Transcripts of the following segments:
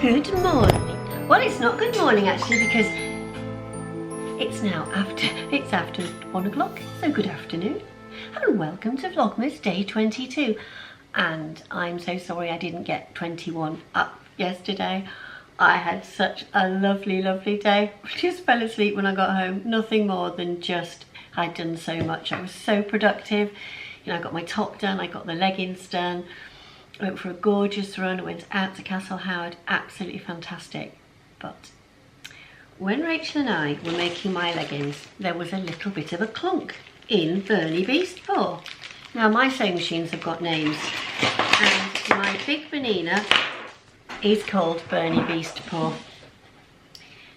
Good morning. Well, it's not good morning actually, because it's after 1 o'clock, so good afternoon. And welcome to Vlogmas day 22. And I'm so sorry I didn't get 21 up yesterday. I had such a lovely day. I just fell asleep when I got home. Nothing more than just, I'd done so much. I was so productive. You know, I got my top done, I got the leggings done. I went for a gorgeous run. I went out to Castle Howard, absolutely fantastic. But when Rachel and I were making my leggings, there was a little bit of a clunk in Bernie Beast Paw. Now my sewing machines have got names, and my big Benina is called Bernie Beast Paw.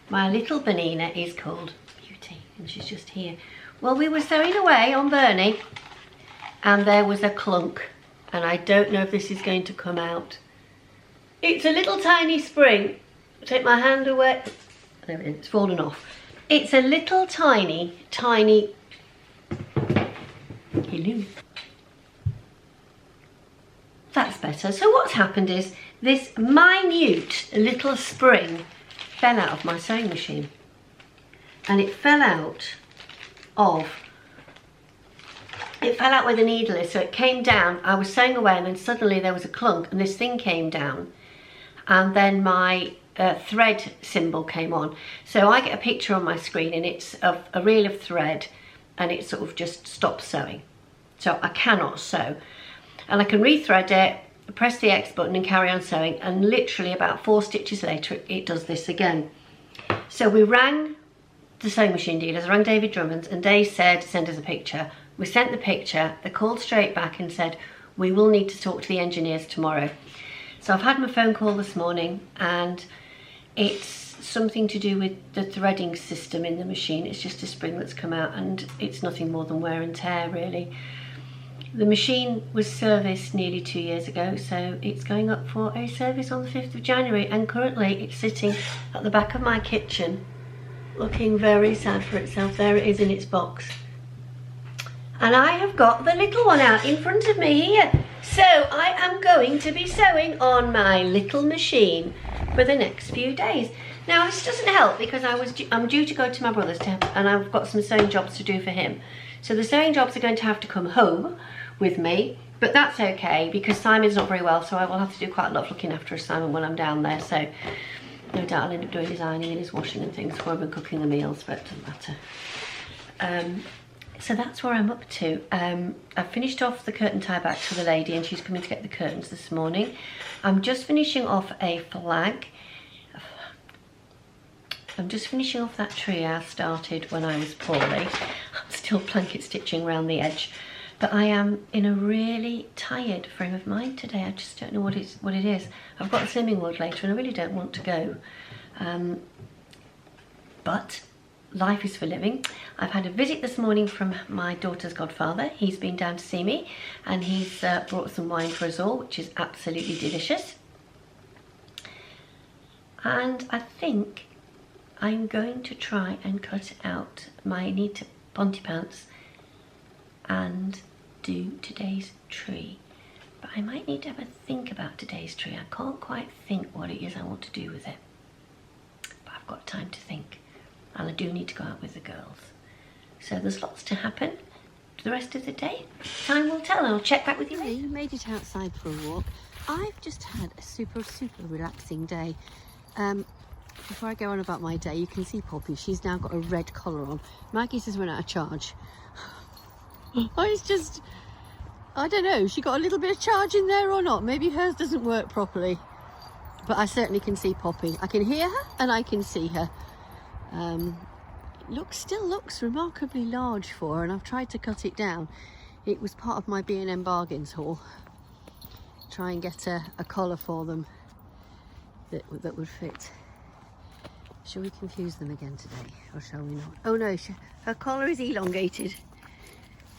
My little Benina is called Beauty, and she's just here. Well, we were sewing away on Bernie, and there was a clunk. And I don't know if this is going to come out. It's a little tiny spring. Take my hand away. There it is, it's fallen off. It's a little tiny. Hello. That's better. So what's happened is this minute little spring fell out of my sewing machine. And it fell out where the needle is, so it came down. I was sewing away and then suddenly there was a clunk and this thing came down, and then my thread symbol came on. So I get a picture on my screen and it's of a reel of thread, and it sort of just stops sewing. So I cannot sew. And I can rethread it, press the X button and carry on sewing, and literally about 4 stitches later it does this again. So we rang the sewing machine dealers, I rang David Drummond's, and they said send us a picture. We sent the picture, they called straight back and said, we will need to talk to the engineers tomorrow. So I've had my phone call this morning, and it's something to do with the threading system in the machine. It's just a spring that's come out, and it's nothing more than wear and tear really. The machine was serviced nearly 2 years ago, so it's going up for a service on the 5th of January, and currently it's sitting at the back of my kitchen, looking very sad for itself. There it is in its box. And I have got the little one out in front of me here. So I am going to be sewing on my little machine for the next few days. Now this doesn't help because I'm due to go to my brother's and I've got some sewing jobs to do for him. So the sewing jobs are going to have to come home with me, but that's okay because Simon's not very well, so I will have to do quite a lot of looking after Simon when I'm down there. So no doubt I'll end up doing his ironing and his washing and things for him and cooking the meals, but it doesn't matter. So that's where I'm up to. I finished off the curtain tie back for the lady, and she's coming to get the curtains this morning. I'm just finishing off a flag. I'm just finishing off that tree I started when I was poorly. I'm still blanket stitching around the edge, but I am in a really tired frame of mind today. I just don't know what it is. I've got a slimming ward later and I really don't want to go. But life is for living. I've had a visit this morning from my daughter's godfather. He's been down to see me, and he's brought some wine for us all, which is absolutely delicious. And I think I'm going to try and cut out my neat ponty pants and do today's tree. But I might need to have a think about today's tree. I can't quite think what it is I want to do with it. But I've got time to think. And I do need to go out with the girls. So there's lots to happen for the rest of the day. Time will tell, and I'll check back with you later. Made it outside for a walk. I've just had a super relaxing day. Before I go on about my day, you can see Poppy. She's now got a red collar on. Maggie's has run out of charge. I don't know, she got a little bit of charge in there or not. Maybe hers doesn't work properly. But I certainly can see Poppy. I can hear her and I can see her. Still looks remarkably large for her, and I've tried to cut it down. It was part of my B&M bargains haul. Try and get a collar for them that would fit. Shall we confuse them again today, or shall we not? Oh no, her collar is elongated.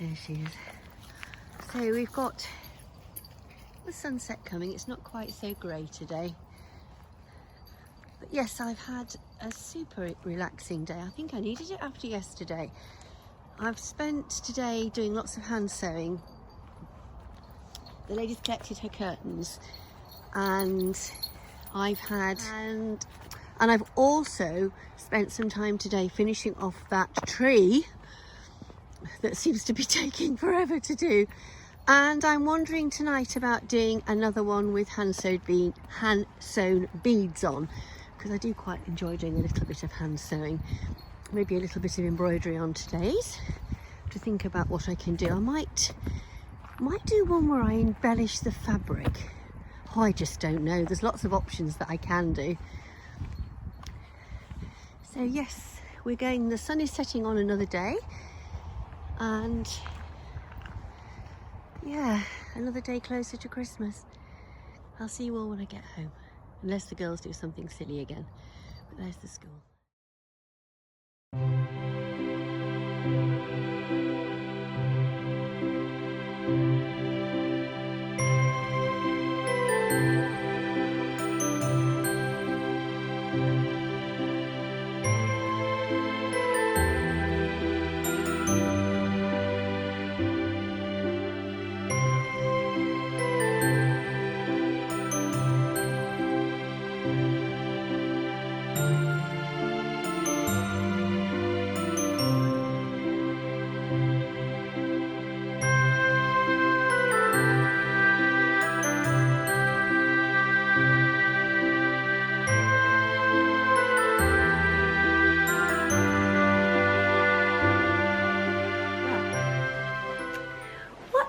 There she is. So we've got the sunset coming. It's not quite so grey today. But yes, I've had a super relaxing day. I think I needed it after yesterday. I've spent today doing lots of hand sewing. The lady's collected her curtains, and I've had, and I've also spent some time today finishing off that tree that seems to be taking forever to do. And I'm wondering tonight about doing another one with hand sewn beads on, because I do quite enjoy doing a little bit of hand sewing. Maybe a little bit of embroidery on today's, to think about what I can do. I might do one where I embellish the fabric. Oh, I just don't know. There's lots of options that I can do. So yes, we're going, the sun is setting on another day, and yeah, another day closer to Christmas. I'll see you all when I get home, unless the girls do something silly again. But there's the school.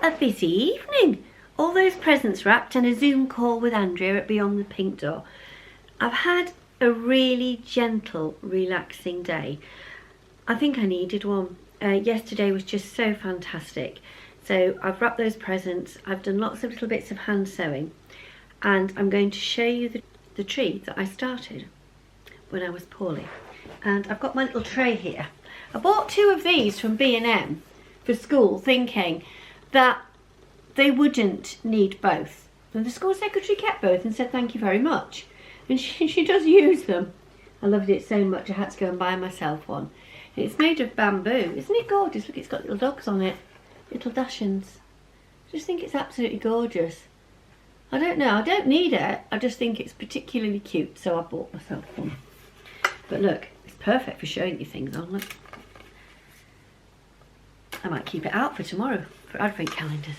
A busy evening. All those presents wrapped and a Zoom call with Andrea at Beyond the Pink Door. I've had a really gentle, relaxing day. I think I needed one. Yesterday was just so fantastic. So I've wrapped those presents, I've done lots of little bits of hand sewing, and I'm going to show you the tree that I started when I was poorly. And I've got my little tray here. I bought 2 of these from B&M for school, thinking that they wouldn't need both. And the school secretary kept both and said thank you very much. And she does use them. I loved it so much I had to go and buy myself one. And it's made of bamboo. Isn't it gorgeous? Look, it's got little dogs on it. Little Dachshunds. I just think it's absolutely gorgeous. I don't know, I don't need it. I just think it's particularly cute, so I bought myself one. But look, it's perfect for showing you things on. Look. I might keep it out for tomorrow for advent calendars.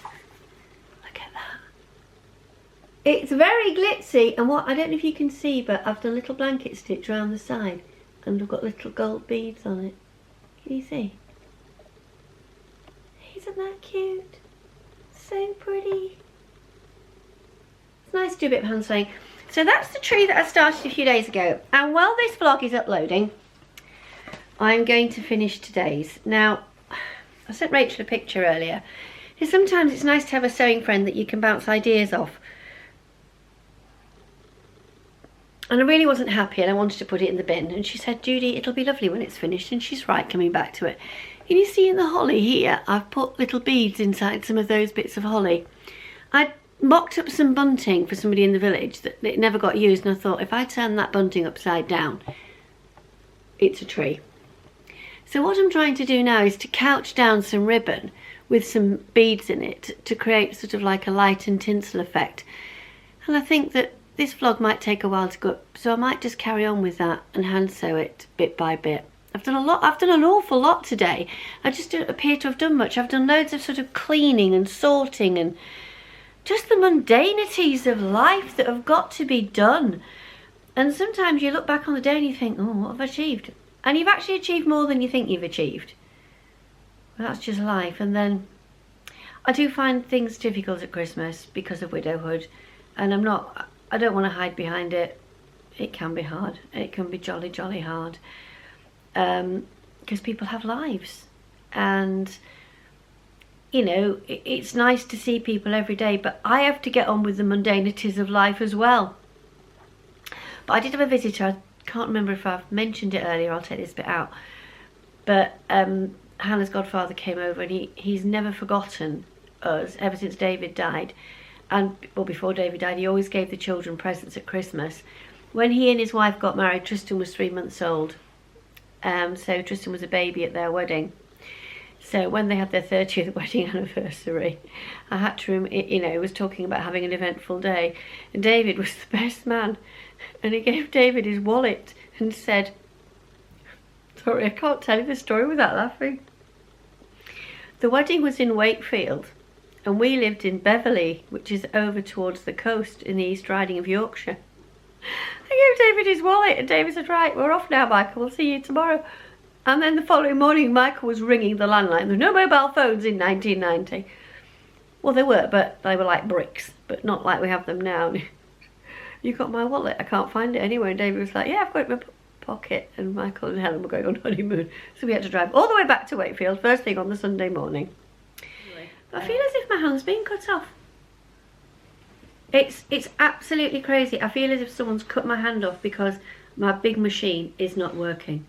Look at that. It's very glitzy, and what I don't know if you can see, but I've done a little blanket stitch around the side and I've got little gold beads on it. Can you see? Isn't that cute? So pretty. It's nice to do a bit of hand sewing. So that's the tree that I started a few days ago, and while this vlog is uploading, I'm going to finish today's. Now, I sent Rachel a picture earlier. Sometimes it's nice to have a sewing friend that you can bounce ideas off. And I really wasn't happy and I wanted to put it in the bin. And she said, Judy, it'll be lovely when it's finished. And she's right, coming back to it. Can you see in the holly here, I've put little beads inside some of those bits of holly. I mocked up some bunting for somebody in the village that it never got used. And I thought, if I turn that bunting upside down, it's a tree. So what I'm trying to do now is to couch down some ribbon with some beads in it to create sort of like a light and tinsel effect. And I think that this vlog might take a while to go up, so I might just carry on with that and hand sew it bit by bit. I've done an awful lot today. I just don't appear to have done much. I've done loads of sort of cleaning and sorting and just the mundanities of life that have got to be done. And sometimes you look back on the day and you think, oh, what have I achieved? And you've actually achieved more than you think you've achieved. Well, that's just life. And then I do find things difficult at Christmas because of widowhood, and I don't want to hide behind it. It can be hard. It can be jolly, jolly hard. Because people have lives. And, you know, it's nice to see people every day, but I have to get on with the mundanities of life as well. But I did have a visitor. I can't remember if I've mentioned it earlier. I'll take this bit out. But Hannah's godfather came over, and he's never forgotten us ever since David died. And well, before David died, he always gave the children presents at Christmas. When he and his wife got married, Tristan was 3 months old. So Tristan was a baby at their wedding. So when they had their 30th wedding anniversary, I had to, you know, was talking about having an eventful day. And David was the best man. and he gave David his wallet and said, sorry, I can't tell you the story without laughing. The wedding was in Wakefield and we lived in Beverley, which is over towards the coast in the East Riding of Yorkshire. I gave David his wallet and David said, right, we're off now, Michael, we'll see you tomorrow. And then the following morning, Michael was ringing the landline. There were no mobile phones in 1990. Well, they were, but they were like bricks, but not like we have them now. You got my wallet? I can't find it anywhere. And David was like, yeah, I've got it in my pocket. And Michael and Helen were going on honeymoon. So we had to drive all the way back to Wakefield, first thing on the Sunday morning. I feel as if my hand's been cut off. It's absolutely crazy. I feel as if someone's cut my hand off because my big machine is not working.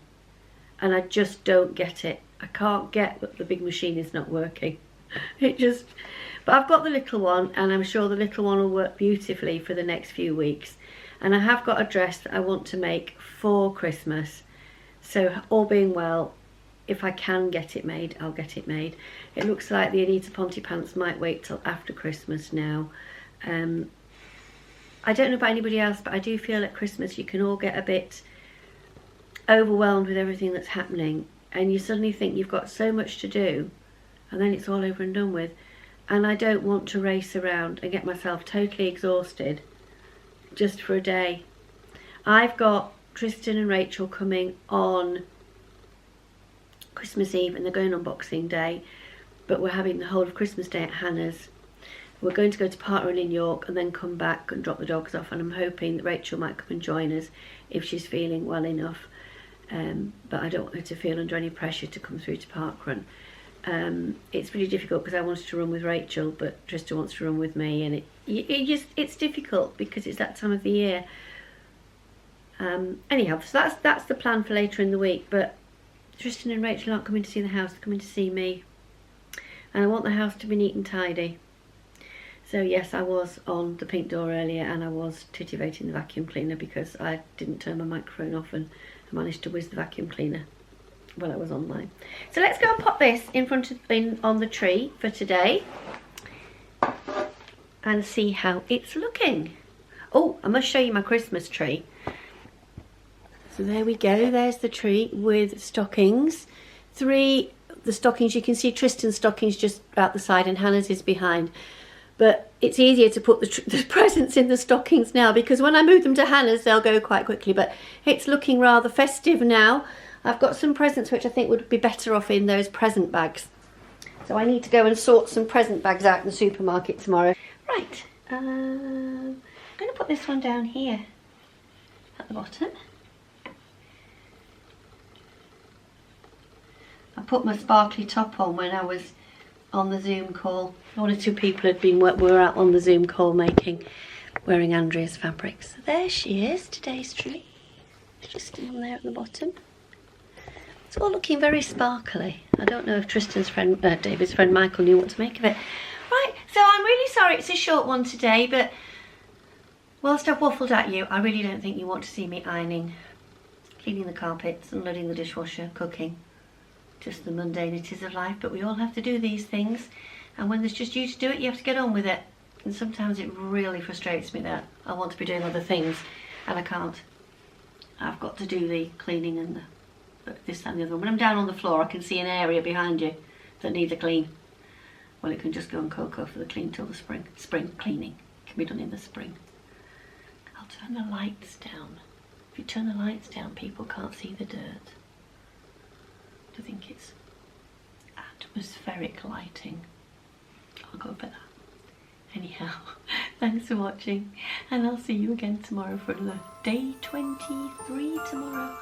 And I just don't get it. I can't get that the big machine is not working. But I've got the little one, and I'm sure the little one will work beautifully for the next few weeks. And I have got a dress that I want to make for Christmas. So all being well, if I can get it made, I'll get it made. It looks like the Anita Ponte pants might wait till after Christmas now. I don't know about anybody else, but I do feel at Christmas you can all get a bit overwhelmed with everything that's happening, and you suddenly think you've got so much to do, and then it's all over and done with. And I don't want to race around and get myself totally exhausted just for a day. I've got Tristan and Rachel coming on Christmas Eve, and they're going on Boxing Day, but we're having the whole of Christmas Day at Hannah's. We're going to go to Park Run in York and then come back and drop the dogs off, and I'm hoping that Rachel might come and join us if she's feeling well enough. But I don't want her to feel under any pressure to come through to Park Run. It's really difficult because I wanted to run with Rachel, but Trista wants to run with me, and it's difficult because it's that time of the year. Anyhow, so that's the plan for later in the week. But Tristan and Rachel aren't coming to see the house; they're coming to see me, and I want the house to be neat and tidy. So yes, I was on the pink door earlier, and I was titivating the vacuum cleaner because I didn't turn my microphone off, and I managed to whiz the vacuum cleaner while I was online. So let's go and pop this on the tree for today and see how it's looking. Oh, I must show you my Christmas tree. So there we go, there's the tree with stockings. The stockings, you can see Tristan's stockings just out the side and Hannah's is behind. But it's easier to put the presents in the stockings now because when I move them to Hannah's, they'll go quite quickly. But it's looking rather festive now. I've got some presents which I think would be better off in those present bags. So I need to go and sort some present bags out in the supermarket tomorrow. Right, I'm going to put this one down here at the bottom. I put my sparkly top on when I was on the Zoom call. One or two people were out on the Zoom call wearing Andrea's fabrics. So there she is, today's tree. Just on there at the bottom. It's all looking very sparkly. I don't know if Tristan's friend, David's friend Michael knew what to make of it. Right, so I'm really sorry it's a short one today, but whilst I've waffled at you, I really don't think you want to see me ironing, cleaning the carpets, unloading the dishwasher, cooking. Just the mundanities of life, but we all have to do these things, and when there's just you to do it, you have to get on with it. And sometimes it really frustrates me that I want to be doing other things and I can't. I've got to do the cleaning and this, that and the other one. When I'm down on the floor, I can see an area behind you that needs a clean. Well, it can just go on cocoa for the clean till the spring. Spring cleaning can be done in the spring. I'll turn the lights down. If you turn the lights down, people can't see the dirt. I think it's atmospheric lighting. I'll go for that. Anyhow, thanks for watching, and I'll see you again tomorrow for another day 23 tomorrow.